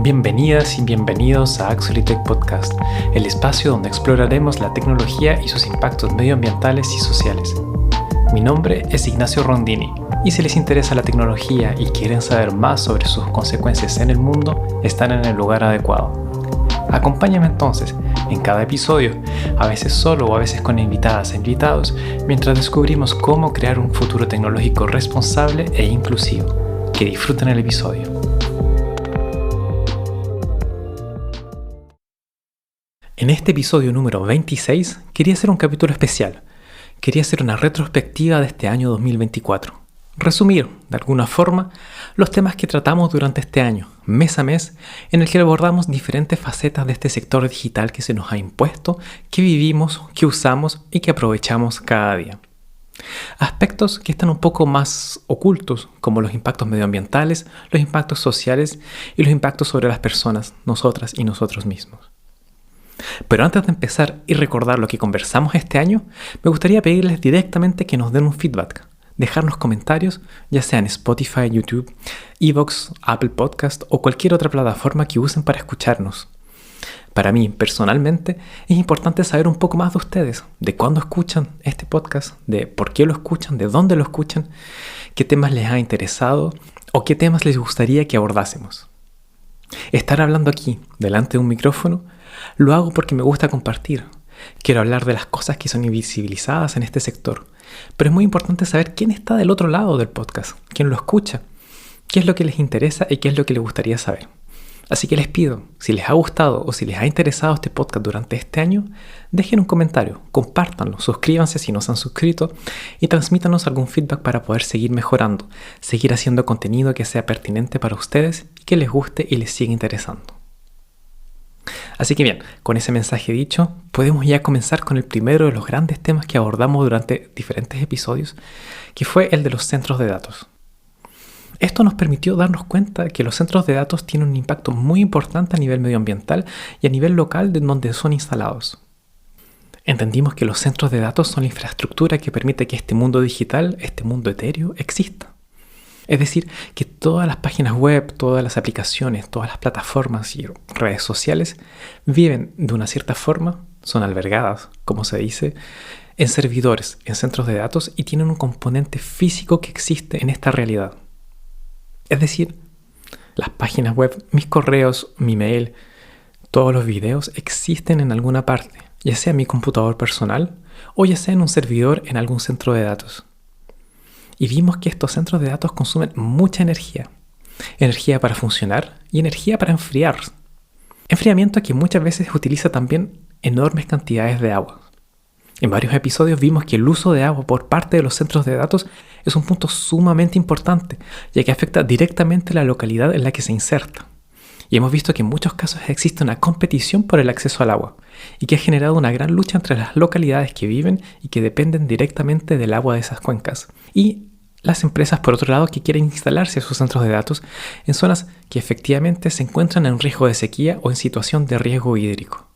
Bienvenidas y bienvenidos a Axolitech Podcast, el espacio donde exploraremos la tecnología y sus impactos medioambientales y sociales. Mi nombre es Ignacio Rondini, y si les interesa la tecnología y quieren saber más sobre sus consecuencias en el mundo, están en el lugar adecuado. Acompáñame entonces en cada episodio, a veces solo o a veces con invitadas e invitados, mientras descubrimos cómo crear un futuro tecnológico responsable e inclusivo. Que disfruten el episodio. En este episodio número 26 quería hacer un capítulo especial. Quería hacer una retrospectiva de este año 2024. Resumir, de alguna forma, los temas que tratamos durante este año, mes a mes, en el que abordamos diferentes facetas de este sector digital que se nos ha impuesto, que vivimos, que usamos y que aprovechamos cada día. Aspectos que están un poco más ocultos, como los impactos medioambientales, los impactos sociales y los impactos sobre las personas, nosotras y nosotros mismos. Pero antes de empezar y recordar lo que conversamos este año, me gustaría pedirles directamente que nos den un feedback, dejarnos comentarios, ya sea en Spotify, YouTube, iVoox, Apple Podcast o cualquier otra plataforma que usen para escucharnos. Para mí, personalmente, es importante saber un poco más de ustedes, de cuándo escuchan este podcast, de por qué lo escuchan, de dónde lo escuchan, qué temas les ha interesado o qué temas les gustaría que abordásemos. Estar hablando aquí, delante de un micrófono, lo hago porque me gusta compartir. Quiero hablar de las cosas que son invisibilizadas en este sector. Pero es muy importante saber quién está del otro lado del podcast, quién lo escucha, qué es lo que les interesa y qué es lo que les gustaría saber. Así que les pido, si les ha gustado o si les ha interesado este podcast durante este año, dejen un comentario, compártanlo, suscríbanse si no se han suscrito y transmítanos algún feedback para poder seguir mejorando, seguir haciendo contenido que sea pertinente para ustedes y que les guste y les siga interesando. Así que bien, con ese mensaje dicho, podemos ya comenzar con el primero de los grandes temas que abordamos durante diferentes episodios, que fue el de los centros de datos. Esto nos permitió darnos cuenta que los centros de datos tienen un impacto muy importante a nivel medioambiental y a nivel local de donde son instalados. Entendimos que los centros de datos son la infraestructura que permite que este mundo digital, este mundo etéreo, exista. Es decir, que todas las páginas web, todas las aplicaciones, todas las plataformas y redes sociales viven de una cierta forma, son albergadas, como se dice, en servidores, en centros de datos y tienen un componente físico que existe en esta realidad. Es decir, las páginas web, mis correos, mi mail, todos los videos existen en alguna parte, ya sea en mi computador personal o ya sea en un servidor en algún centro de datos. Y vimos que estos centros de datos consumen mucha energía. Energía para funcionar y energía para enfriar. Enfriamiento que muchas veces utiliza también enormes cantidades de agua. En varios episodios vimos que el uso de agua por parte de los centros de datos es un punto sumamente importante, ya que afecta directamente la localidad en la que se inserta. Y hemos visto que en muchos casos existe una competición por el acceso al agua, y que ha generado una gran lucha entre las localidades que viven y que dependen directamente del agua de esas cuencas, y las empresas, por otro lado, que quieren instalarse sus centros de datos en zonas que efectivamente se encuentran en riesgo de sequía o en situación de riesgo hídrico.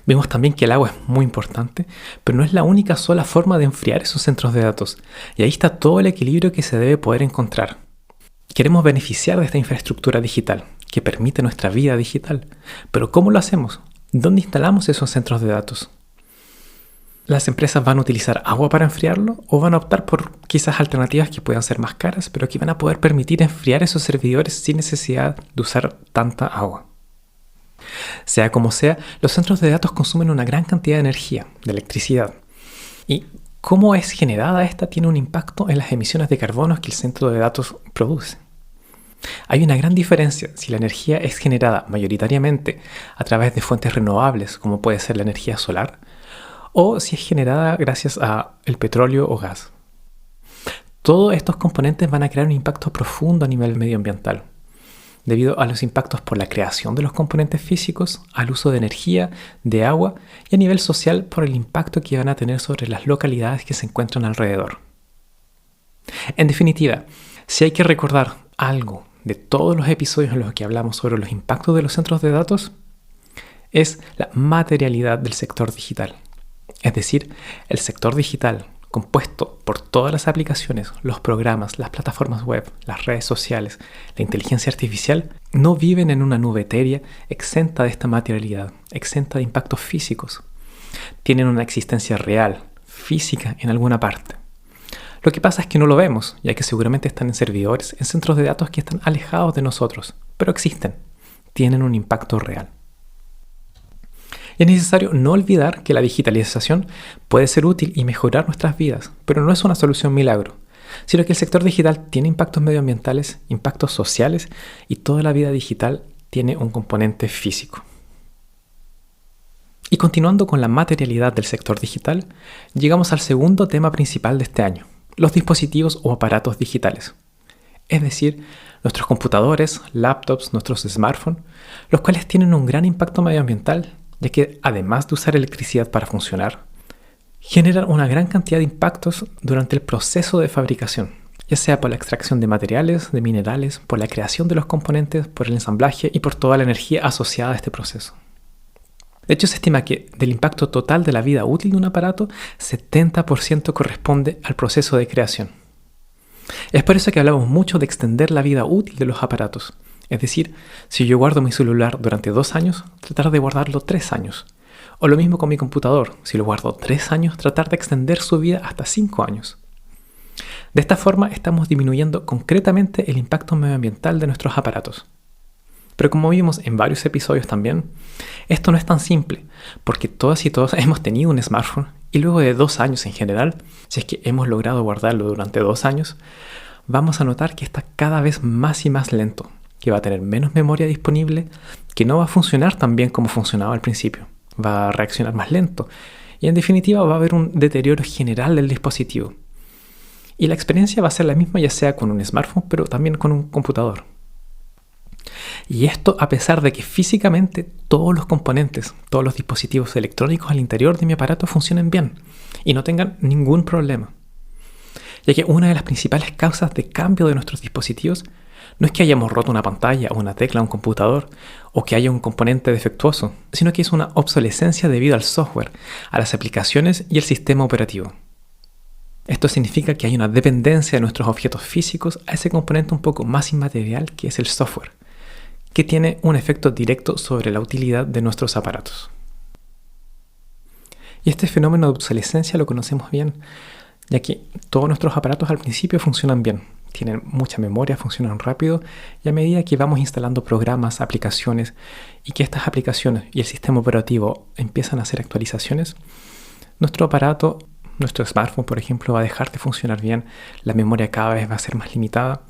Vimos también que el agua es muy importante, pero no es la única sola forma de enfriar esos centros de datos, y ahí está todo el equilibrio que se debe poder encontrar. Queremos beneficiar de esta infraestructura digital, que permite nuestra vida digital, pero ¿cómo lo hacemos? ¿Dónde instalamos esos centros de datos? ¿Las empresas van a utilizar agua para enfriarlo o van a optar por quizás alternativas que puedan ser más caras, pero que van a poder permitir enfriar esos servidores sin necesidad de usar tanta agua? Sea como sea, los centros de datos consumen una gran cantidad de energía, de electricidad. Y cómo es generada esta tiene un impacto en las emisiones de carbono que el centro de datos produce. Hay una gran diferencia si la energía es generada mayoritariamente a través de fuentes renovables, como puede ser la energía solar, o si es generada gracias al petróleo o gas. Todos estos componentes van a crear un impacto profundo a nivel medioambiental, debido a los impactos por la creación de los componentes físicos, al uso de energía, de agua y a nivel social por el impacto que van a tener sobre las localidades que se encuentran alrededor. En definitiva, si hay que recordar algo de todos los episodios en los que hablamos sobre los impactos de los centros de datos, es la materialidad del sector digital. Es decir, el sector digital, compuesto por todas las aplicaciones, los programas, las plataformas web, las redes sociales, la inteligencia artificial, no viven en una nube etérea exenta de esta materialidad, exenta de impactos físicos. Tienen una existencia real, física en alguna parte. Lo que pasa es que no lo vemos, ya que seguramente están en servidores, en centros de datos que están alejados de nosotros, pero existen, tienen un impacto real. Y es necesario no olvidar que la digitalización puede ser útil y mejorar nuestras vidas, pero no es una solución milagro, sino que el sector digital tiene impactos medioambientales, impactos sociales y toda la vida digital tiene un componente físico. Y continuando con la materialidad del sector digital, llegamos al segundo tema principal de este año, los dispositivos o aparatos digitales. Es decir, nuestros computadores, laptops, nuestros smartphones, los cuales tienen un gran impacto medioambiental, ya que además de usar electricidad para funcionar, generan una gran cantidad de impactos durante el proceso de fabricación, ya sea por la extracción de materiales, de minerales, por la creación de los componentes, por el ensamblaje y por toda la energía asociada a este proceso. De hecho, se estima que del impacto total de la vida útil de un aparato, 70% corresponde al proceso de creación. Es por eso que hablamos mucho de extender la vida útil de los aparatos. Es decir, si yo guardo mi celular durante 2 años, tratar de guardarlo 3 años. O lo mismo con mi computador. Si lo guardo 3 años, tratar de extender su vida hasta 5 años. De esta forma estamos disminuyendo concretamente el impacto medioambiental de nuestros aparatos. Pero como vimos en varios episodios también, esto no es tan simple, porque todas y todos hemos tenido un smartphone y luego de 2 años en general, si es que hemos logrado guardarlo durante 2 años, vamos a notar que está cada vez más y más lento, que va a tener menos memoria disponible, que no va a funcionar tan bien como funcionaba al principio, va a reaccionar más lento y en definitiva va a haber un deterioro general del dispositivo. Y la experiencia va a ser la misma ya sea con un smartphone, pero también con un computador. Y esto a pesar de que físicamente todos los componentes, todos los dispositivos electrónicos al interior de mi aparato funcionen bien y no tengan ningún problema. Ya que una de las principales causas de cambio de nuestros dispositivos no es que hayamos roto una pantalla o una tecla de un computador o que haya un componente defectuoso, sino que es una obsolescencia debido al software, a las aplicaciones y el sistema operativo. Esto significa que hay una dependencia de nuestros objetos físicos a ese componente un poco más inmaterial que es el software, que tiene un efecto directo sobre la utilidad de nuestros aparatos. Y este fenómeno de obsolescencia lo conocemos bien, ya que todos nuestros aparatos al principio funcionan bien, tienen mucha memoria, funcionan rápido, y a medida que vamos instalando programas, aplicaciones, y que estas aplicaciones y el sistema operativo empiezan a hacer actualizaciones, nuestro aparato, nuestro smartphone por ejemplo, va a dejar de funcionar bien, la memoria cada vez va a ser más limitada,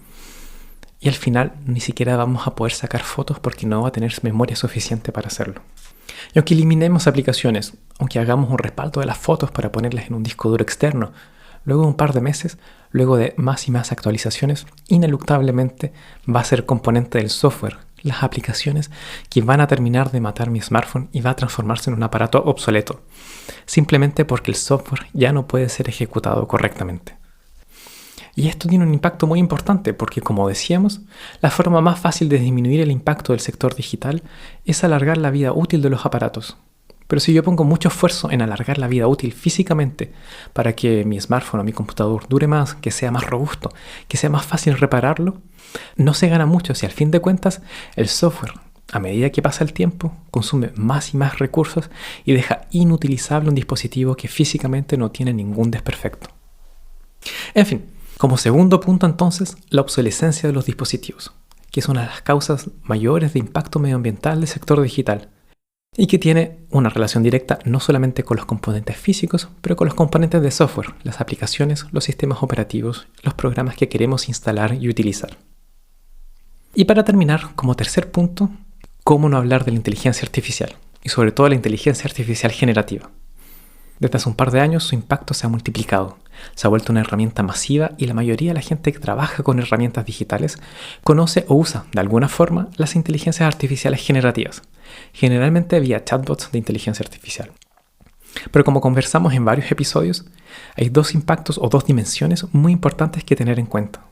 y al final ni siquiera vamos a poder sacar fotos porque no va a tener memoria suficiente para hacerlo. Y aunque eliminemos aplicaciones, aunque hagamos un respaldo de las fotos para ponerlas en un disco duro externo, luego de un par de meses, luego de más y más actualizaciones, ineluctablemente va a ser componente del software, las aplicaciones que van a terminar de matar mi smartphone y va a transformarse en un aparato obsoleto, simplemente porque el software ya no puede ser ejecutado correctamente. Y esto tiene un impacto muy importante porque, como decíamos, la forma más fácil de disminuir el impacto del sector digital es alargar la vida útil de los aparatos. Pero si yo pongo mucho esfuerzo en alargar la vida útil físicamente para que mi smartphone o mi computador dure más, que sea más robusto, que sea más fácil repararlo, no se gana mucho si al fin de cuentas el software, a medida que pasa el tiempo, consume más y más recursos y deja inutilizable un dispositivo que físicamente no tiene ningún desperfecto. En fin, como segundo punto entonces, la obsolescencia de los dispositivos, que es una de las causas mayores de impacto medioambiental del sector digital y que tiene una relación directa no solamente con los componentes físicos, pero con los componentes de software, las aplicaciones, los sistemas operativos, los programas que queremos instalar y utilizar. Y para terminar, como tercer punto, ¿cómo no hablar de la inteligencia artificial? Y sobre todo la inteligencia artificial generativa. Desde hace un par de años su impacto se ha multiplicado, se ha vuelto una herramienta masiva y la mayoría de la gente que trabaja con herramientas digitales conoce o usa de alguna forma las inteligencias artificiales generativas, generalmente vía chatbots de inteligencia artificial. Pero como conversamos en varios episodios, hay 2 impactos o 2 dimensiones muy importantes que tener en cuenta.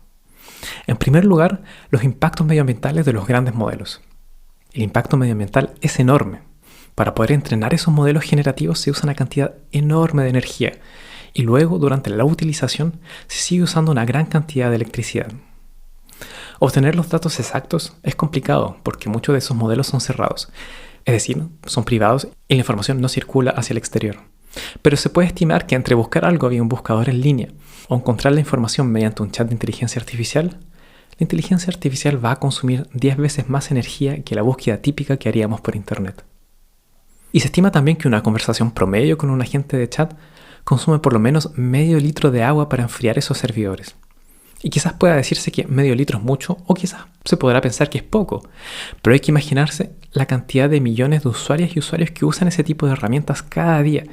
En primer lugar, los impactos medioambientales de los grandes modelos. El impacto medioambiental es enorme. Para poder entrenar esos modelos generativos se usa una cantidad enorme de energía y luego, durante la utilización, se sigue usando una gran cantidad de electricidad. Obtener los datos exactos es complicado porque muchos de esos modelos son cerrados, es decir, son privados y la información no circula hacia el exterior. Pero se puede estimar que entre buscar algo vía un buscador en línea o encontrar la información mediante un chat de inteligencia artificial, la inteligencia artificial va a consumir 10 veces más energía que la búsqueda típica que haríamos por Internet. Y se estima también que una conversación promedio con un agente de chat consume por lo menos medio litro de agua para enfriar esos servidores. Y quizás pueda decirse que medio litro es mucho, o quizás se podrá pensar que es poco, pero hay que imaginarse la cantidad de millones de usuarias y usuarios que usan ese tipo de herramientas cada día,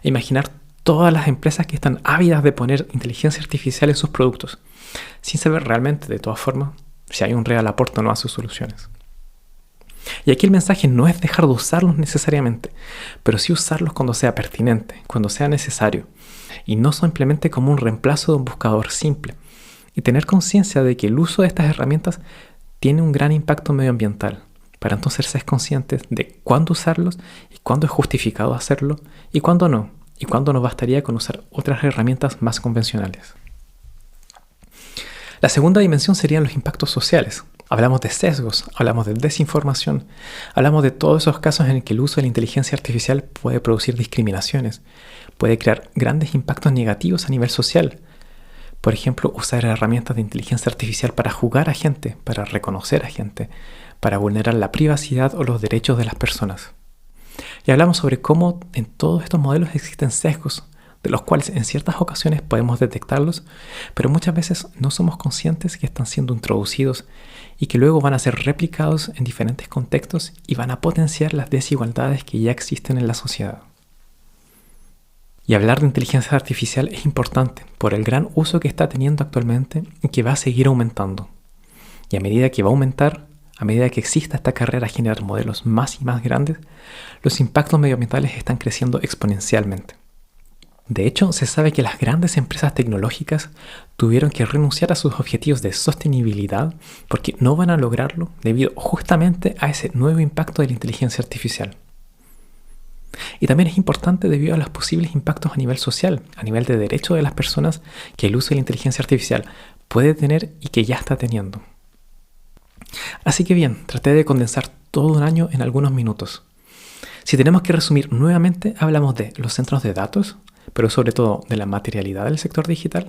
e imaginar todas las empresas que están ávidas de poner inteligencia artificial en sus productos, sin saber realmente, de todas formas, si hay un real aporte o no a sus soluciones. Y aquí el mensaje no es dejar de usarlos necesariamente, pero sí usarlos cuando sea pertinente, cuando sea necesario, y no simplemente como un reemplazo de un buscador simple. Y tener conciencia de que el uso de estas herramientas tiene un gran impacto medioambiental, para entonces ser conscientes de cuándo usarlos y cuándo es justificado hacerlo y cuándo no, y cuándo nos bastaría con usar otras herramientas más convencionales. La segunda dimensión serían los impactos sociales. Hablamos de sesgos, hablamos de desinformación, hablamos de todos esos casos en el que el uso de la inteligencia artificial puede producir discriminaciones, puede crear grandes impactos negativos a nivel social. Por ejemplo, usar herramientas de inteligencia artificial para juzgar a gente, para reconocer a gente, para vulnerar la privacidad o los derechos de las personas. Y hablamos sobre cómo en todos estos modelos existen sesgos, de los cuales en ciertas ocasiones podemos detectarlos, pero muchas veces no somos conscientes que están siendo introducidos y que luego van a ser replicados en diferentes contextos y van a potenciar las desigualdades que ya existen en la sociedad. Y hablar de inteligencia artificial es importante por el gran uso que está teniendo actualmente y que va a seguir aumentando. Y a medida que va a aumentar, a medida que exista esta carrera a generar modelos más y más grandes, los impactos medioambientales están creciendo exponencialmente. De hecho, se sabe que las grandes empresas tecnológicas tuvieron que renunciar a sus objetivos de sostenibilidad porque no van a lograrlo debido justamente a ese nuevo impacto de la inteligencia artificial. Y también es importante debido a los posibles impactos a nivel social, a nivel de derechos de las personas que el uso de la inteligencia artificial puede tener y que ya está teniendo. Así que bien, traté de condensar todo un año en algunos minutos. Si tenemos que resumir nuevamente, hablamos de los centros de datos, pero sobre todo de la materialidad del sector digital.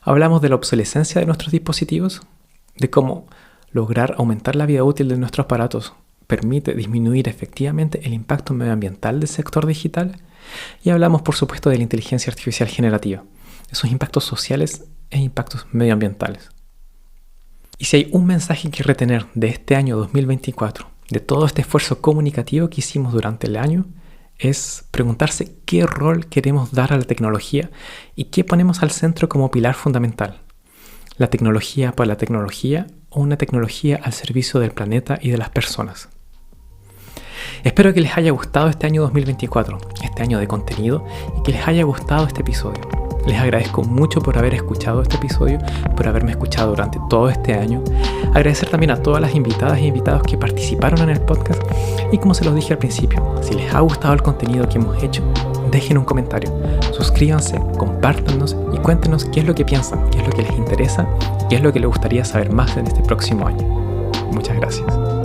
Hablamos de la obsolescencia de nuestros dispositivos, de cómo lograr aumentar la vida útil de nuestros aparatos permite disminuir efectivamente el impacto medioambiental del sector digital, y hablamos por supuesto de la inteligencia artificial generativa, esos impactos sociales e impactos medioambientales. Y si hay un mensaje que retener de este año 2024, de todo este esfuerzo comunicativo que hicimos durante el año, es preguntarse qué rol queremos dar a la tecnología y qué ponemos al centro como pilar fundamental. ¿La tecnología por la tecnología o una tecnología al servicio del planeta y de las personas? Espero que les haya gustado este año 2024, este año de contenido, y que les haya gustado este episodio. Les agradezco mucho por haber escuchado este episodio, por haberme escuchado durante todo este año. Agradecer también a todas las invitadas e invitados que participaron en el podcast. Y como se los dije al principio, si les ha gustado el contenido que hemos hecho, dejen un comentario, suscríbanse, compártanos y cuéntenos qué es lo que piensan, qué es lo que les interesa y qué es lo que les gustaría saber más en este próximo año. Muchas gracias.